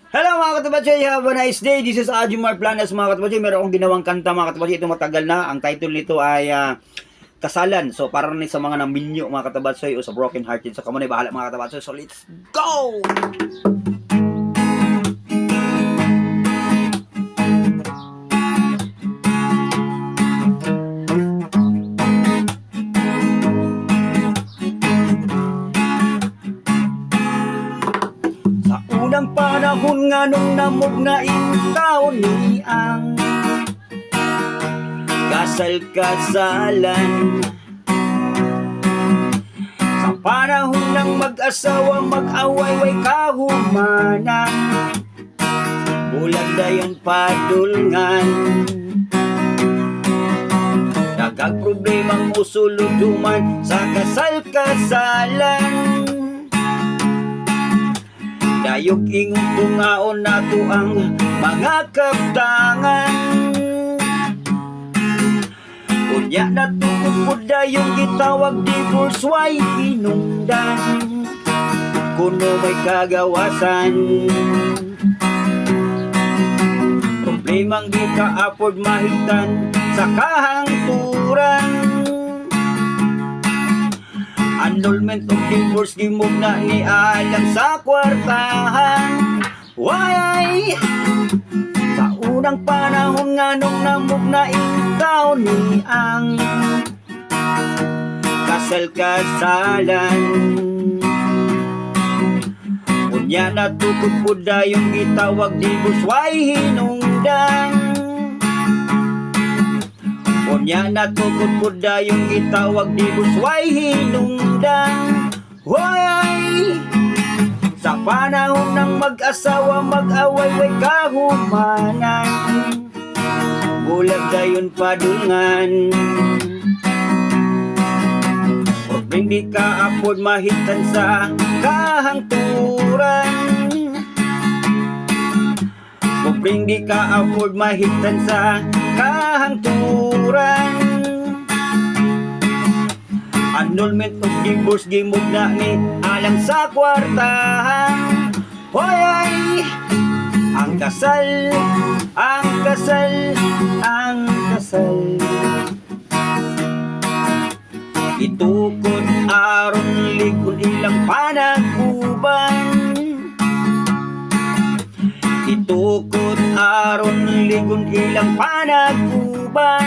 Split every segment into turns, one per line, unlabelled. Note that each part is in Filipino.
Hello mga katabatsay, have a nice day. This is Ajumar Planas mga katabatsay. Meron akong ginawang kanta mga katabatsay. Ito matagal na. Ang title nito ay Kasalan. So para rin sa mga namilyo mga katabatsay o sa broken hearted. So kamunay bahala mga katabatsay. So let's go! Unang panahon nga nung namog na ikaw ni ang kasal-kasalan. Sa panahon ng mag-asawa mag-away way kahumanan, bulag dayon padulngan. Dagag problemang usuluduman sa kasal-kasalan. Dayog ingong tungaon nato ang mga kabtangan. Unya na tukod po dayong gitawag divorce why hinungdan kuno may kagawasan. Problemang di ka-afford mahitan sa kahangturan. Annulment of divorce gimog na ni alam sa kwartahan. Why? Sa unang panahon nga nung namog na ikaw ni ang kasal-kasalan. Unya na tukod po dayong gitawag divorce why hinungdan. Unya na tukod po dayong gitawag divorce why hinungdan. Why? Sa panahon ng mag-asawa mag-away way kahumanan, bulag dayon padulngan. Problem di ka afford mahitan sa kahangturan. Problem di ka afford mahitan sa kahangturan. Annulment of divorce gimog na ni alam sa kwartahan. Hoy! Ang kasal, ang kasal, ang kasal. Itukod aron likod ilang panagkuban. Itukod aron likod ilang panagkuban.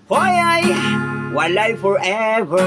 Hoy ay walay forever.